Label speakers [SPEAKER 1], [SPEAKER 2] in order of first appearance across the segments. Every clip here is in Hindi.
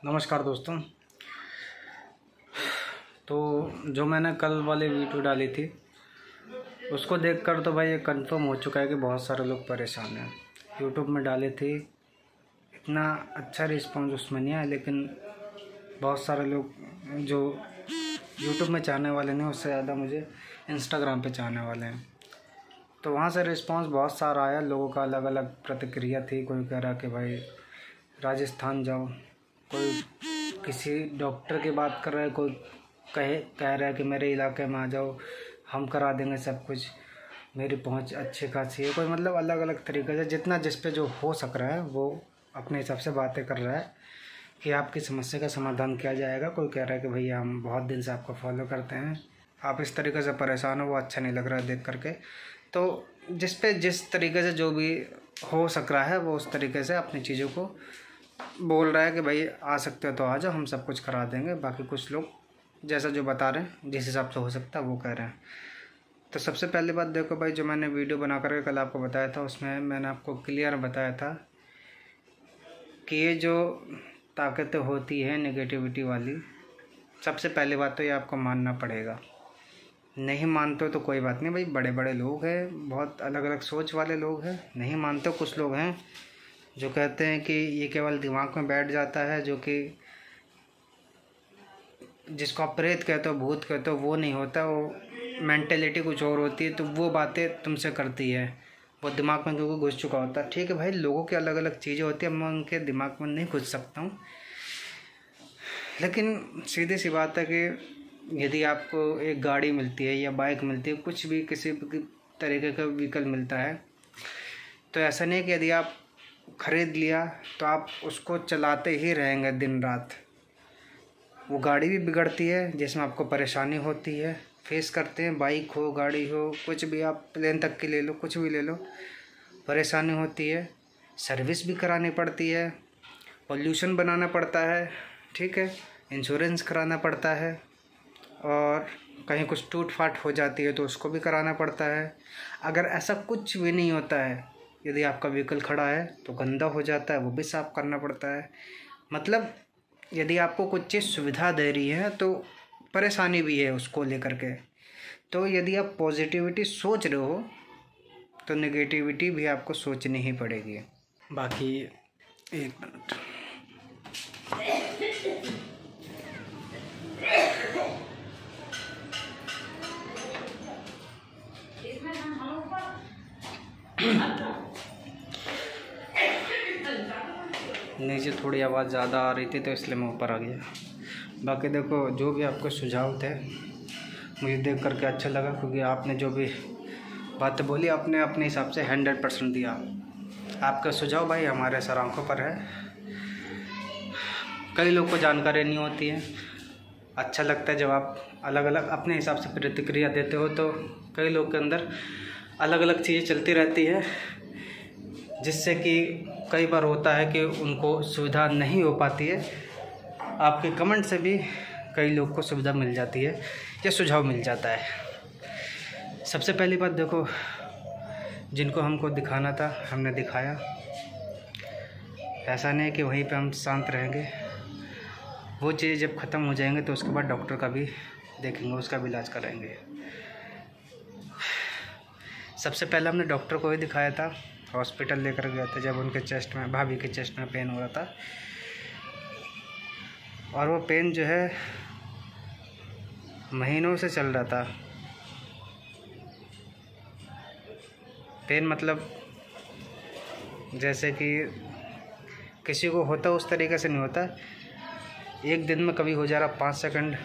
[SPEAKER 1] नमस्कार दोस्तों। तो जो मैंने कल वाली वीडियो डाली थी उसको देखकर तो भाई ये कंफर्म हो चुका है कि बहुत सारे लोग परेशान हैं। यूट्यूब में डाले थे, इतना अच्छा रिस्पॉन्स उसमें नहीं आया, लेकिन बहुत सारे लोग जो यूट्यूब में चाहने वाले नहीं, उससे ज़्यादा मुझे इंस्टाग्राम पे चाहने वाले हैं। तो वहाँ से रिस्पॉन्स बहुत सारा आया, लोगों का अलग अलग प्रतिक्रिया थी। कोई कह रहा कि भाई राजस्थान जाओ, कोई किसी डॉक्टर की बात कर रहा है, कोई कह रहा है कि मेरे इलाके में आ जाओ, हम करा देंगे सब कुछ, मेरी पहुंच अच्छी खासी है। कोई मतलब अलग अलग तरीके से जितना जिस पे जो हो सक रहा है वो अपने हिसाब से बातें कर रहा है कि आपकी समस्या का समाधान किया जाएगा। कोई कह रहा है कि भैया हम बहुत दिन से आपको फॉलो करते हैं, आप इस तरीके से परेशान हो, वो अच्छा नहीं लग रहा है देख करके। तो जिस पे जिस तरीके से जो भी हो सक रहा है वो उस तरीके से अपनी चीज़ों को बोल रहा है कि भाई आ सकते हो तो आ जाओ, हम सब कुछ करा देंगे। बाकी कुछ लोग जैसा जो बता रहे हैं, जिस हिसाब से हो सकता है वो कह रहे हैं। तो सबसे पहली बात देखो भाई, जो मैंने वीडियो बना करके कल आपको बताया था, उसमें मैंने आपको क्लियर बताया था कि ये जो ताकतें होती हैं नेगेटिविटी वाली, सबसे पहली बात तो ये आपको मानना पड़ेगा। नहीं मानते हो तो कोई बात नहीं भाई, बड़े बड़े लोग हैं, बहुत अलग अलग सोच वाले लोग हैं। नहीं मानते हो, कुछ लोग हैं जो कहते हैं कि ये केवल दिमाग में बैठ जाता है, जो कि जिसको आप प्रेत कहते हो, भूत कहते हो, वो नहीं होता, वो मेंटेलिटी कुछ और होती है। तो वो बातें तुमसे करती है, वो दिमाग में क्योंकि घुस चुका होता है। ठीक है भाई, लोगों की अलग अलग चीज़ें होती है, मैं उनके दिमाग में नहीं घुस सकता हूँ, लेकिन सीधी सी बात है कि यदि आपको एक गाड़ी मिलती है या बाइक मिलती है, कुछ भी किसी भी तरीके का व्हीकल मिलता है, तो ऐसा नहीं कि यदि आप ख़रीद लिया तो आप उसको चलाते ही रहेंगे दिन रात। वो गाड़ी भी बिगड़ती है, जिसमें आपको परेशानी होती है, फेस करते हैं। बाइक हो, गाड़ी हो, कुछ भी, आप प्लेन तक की ले लो, कुछ भी ले लो, परेशानी होती है। सर्विस भी करानी पड़ती है, पोल्यूशन बनाना पड़ता है, ठीक है, इंश्योरेंस कराना पड़ता है, और कहीं कुछ टूट फाट हो जाती है तो उसको भी कराना पड़ता है। अगर ऐसा कुछ भी नहीं होता है, यदि आपका व्हीकल खड़ा है तो गंदा हो जाता है, वो भी साफ़ करना पड़ता है। मतलब यदि आपको कुछ चीज़ सुविधा दे रही है तो परेशानी भी है उसको लेकर के। तो यदि आप पॉजिटिविटी सोच रहे हो तो नेगेटिविटी भी आपको सोचनी ही पड़ेगी। बाकी एक मिनट, नीचे थोड़ी आवाज़ ज़्यादा आ रही थी तो इसलिए मैं ऊपर आ गया। बाकी देखो, जो भी आपके सुझाव थे मुझे देख करके अच्छा लगा, क्योंकि आपने जो भी बातें बोली आपने अपने हिसाब से 100% दिया। आपका सुझाव भाई हमारे सर आँखों पर है। कई लोग को जानकारी नहीं होती है, अच्छा लगता है जब आप अलग अलग अपने हिसाब से प्रतिक्रिया देते हो। तो कई लोग के अंदर अलग अलग चीज़ें चलती रहती है, जिससे कि कई बार होता है कि उनको सुविधा नहीं हो पाती है। आपके कमेंट से भी कई लोग को सुविधा मिल जाती है या सुझाव मिल जाता है। सबसे पहली बात देखो, जिनको हमको दिखाना था हमने दिखाया। ऐसा नहीं है कि वहीं पे हम शांत रहेंगे, वो चीज़ जब ख़त्म हो जाएंगे तो उसके बाद डॉक्टर का भी देखेंगे, उसका भी इलाज कराएंगे। सबसे पहले हमने डॉक्टर को ही दिखाया था, हॉस्पिटल लेकर गया था जब उनके चेस्ट में, भाभी के चेस्ट में पेन हो रहा था। और वो पेन जो है महीनों से चल रहा था। पेन मतलब जैसे कि किसी को होता उस तरीके से नहीं होता। एक दिन में कभी हो जा रहा 5 सेकंड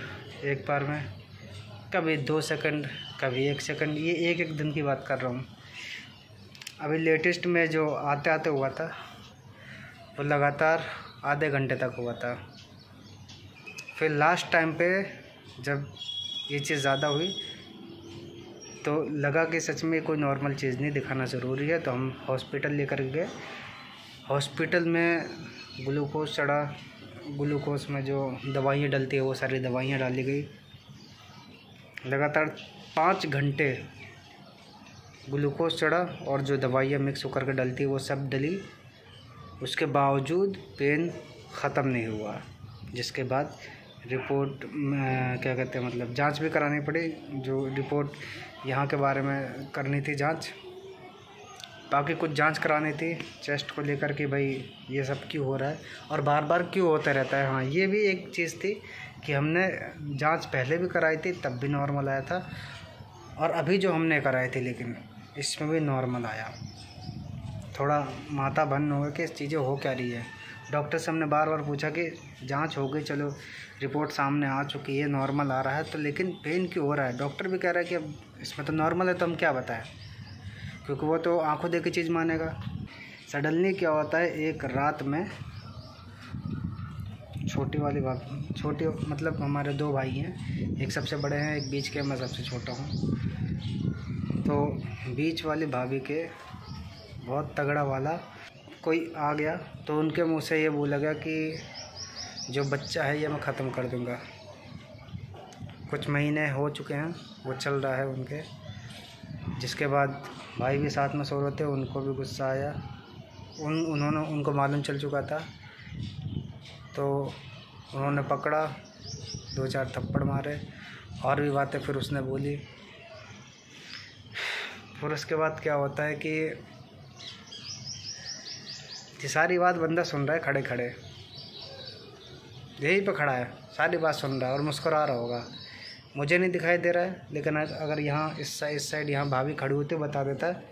[SPEAKER 1] एक बार में, कभी 2 सेकंड, कभी 1 सेकंड, ये एक दिन की बात कर रहा हूँ। अभी लेटेस्ट में जो आते आते हुआ था वो लगातार आधे घंटे तक हुआ था। फिर लास्ट टाइम पे जब ये चीज़ ज़्यादा हुई तो लगा कि सच में कोई नॉर्मल चीज़ नहीं, दिखाना ज़रूरी है। तो हम हॉस्पिटल लेकर गए। हॉस्पिटल में ग्लूकोज चढ़ा, ग्लूकोज में जो दवाइयाँ डलती है वो सारी दवाइयाँ डाली गई। लगातार 5 घंटे ग्लूकोज चढ़ा और जो दवाइयाँ मिक्स होकर के डलती है वो सब डली। उसके बावजूद पेन ख़त्म नहीं हुआ। जिसके बाद रिपोर्ट क्या कहते हैं मतलब जांच भी करानी पड़ी, जो रिपोर्ट यहाँ के बारे में करनी थी जांच, बाकी कुछ जांच करानी थी चेस्ट को लेकर कि भाई ये सब क्यों हो रहा है और बार बार क्यों होता रहता है। हाँ, ये भी एक चीज़ थी कि हमने जांच पहले भी कराई थी तब भी नॉर्मल आया था, और अभी जो हमने कराई थी लेकिन इसमें भी नॉर्मल आया। थोड़ा माथा बंद हो गया कि इस चीज़ें हो क्या रही है। डॉक्टर से हमने बार बार पूछा कि जांच हो गई, चलो रिपोर्ट सामने आ चुकी है, नॉर्मल आ रहा है, तो लेकिन पेन क्यों हो रहा है। डॉक्टर भी कह रहा है कि अब इसमें तो नॉर्मल है, तो हम क्या बताएं, क्योंकि वो तो आंखों देख के चीज़ मानेगा। सडनली क्या होता है, एक रात में छोटी मतलब हमारे 2 भाई हैं, एक सबसे बड़े हैं, एक बीच के, मैं सबसे छोटा हूँ। तो बीच वाली भाभी के बहुत तगड़ा वाला कोई आ गया, तो उनके मुंह से ये बोला गया कि जो बच्चा है ये मैं ख़त्म कर दूँगा। कुछ महीने हो चुके हैं, वो चल रहा है उनके। जिसके बाद भाई भी साथ में सो रहे थे, उनको भी गुस्सा आया। उनको मालूम चल चुका था, तो उन्होंने पकड़ा, 2-4 थप्पड़ मारे, और भी बातें फिर उसने बोली। फिर उसके बाद क्या होता है कि ये सारी बात बंदा सुन रहा है खड़े खड़े, यहीं पे खड़ा है, सारी बात सुन रहा है और मुस्कुरा रहा होगा। मुझे नहीं दिखाई दे रहा है, लेकिन अगर यहाँ इस साइड यहाँ भाभी खड़ी होती बता देता है,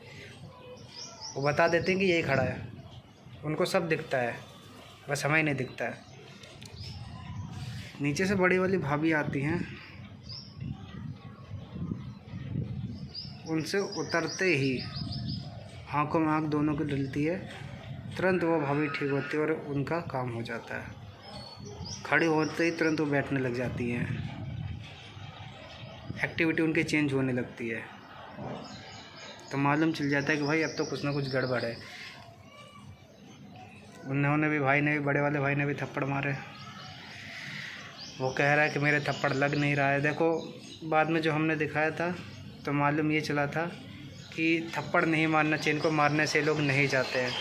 [SPEAKER 1] वो बता देते हैं कि यही खड़ा है। उनको सब दिखता है, बस हमें ही नहीं दिखता है। नीचे से बड़ी वाली भाभी आती हैं, उनसे उतरते ही आँखों में आँख दोनों की डलती है, तुरंत वो भाभी ठीक होती है और उनका काम हो जाता है। खड़ी होते ही तुरंत वो बैठने लग जाती हैं, एक्टिविटी उनकी चेंज होने लगती है, तो मालूम चल जाता है कि भाई अब तो कुछ ना कुछ गड़बड़ है। उन्होंने भी, भाई ने भी, बड़े वाले भाई ने भी थप्पड़ मारे। वो कह रहा है कि मेरे थप्पड़ लग नहीं रहा है। देखो बाद में जो हमने दिखाया था तो मालूम ये चला था कि थप्पड़ नहीं मारना चाहिए, इनको मारने से लोग नहीं जाते हैं,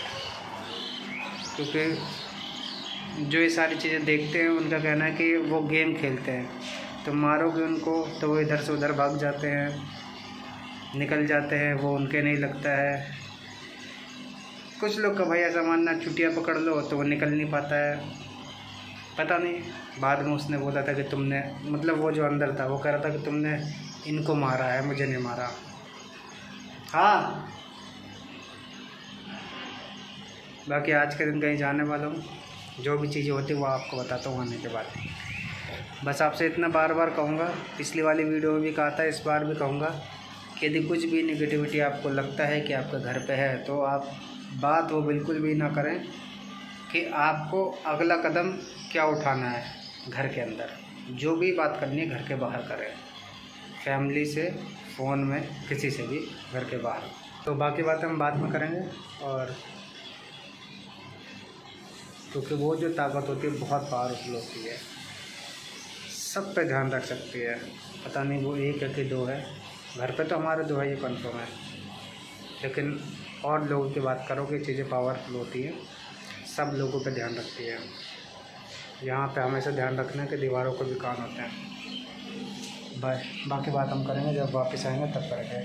[SPEAKER 1] क्योंकि जो ये सारी चीज़ें देखते हैं उनका कहना है कि वो गेम खेलते हैं, तो मारोगे उनको तो वो इधर से उधर भाग जाते हैं, निकल जाते हैं, वो उनके नहीं लगता है। कुछ लोग का भाई ऐसा मानना, चुटिया पकड़ लो तो वो निकल नहीं पाता है। पता नहीं, बाद में उसने बोला था कि तुमने, मतलब वो जो अंदर था वो कह रहा था कि तुमने इनको मारा है, मुझे नहीं मारा। हाँ, बाकी आज के दिन कहीं जाने वाला हूँ, जो भी चीज़ें होती वो आपको बताता हूँ आने के बाद। बस आपसे इतना बार बार कहूँगा, पिछली वाली वीडियो में भी कहा था, इस बार भी कहूँगा कि यदि कुछ भी नेगेटिविटी आपको लगता है कि आपके घर पे है, तो आप बात वो बिल्कुल भी ना करें कि आपको अगला कदम क्या उठाना है। घर के अंदर जो भी बात करनी है घर के बाहर करें, फैमिली से, फ़ोन में, किसी से भी, घर के बाहर। तो बाकी बातें हम बाद में करेंगे, और क्योंकि वो जो ताकत होती है बहुत पावरफुल होती है, सब पे ध्यान रख सकती है। पता नहीं वो 1 है कि 2 है, घर पे तो हमारे 2 है, ये कन्फर्म है, लेकिन और लोगों की बात करो कि चीज़ें पावरफुल होती हैं, सब लोगों पे ध्यान रखती है। यहाँ पे हमेशा ध्यान रखना कि दीवारों को भी कान होते हैं। बाकी बात हम करेंगे जब वापस आएंगे, तब करेंगे।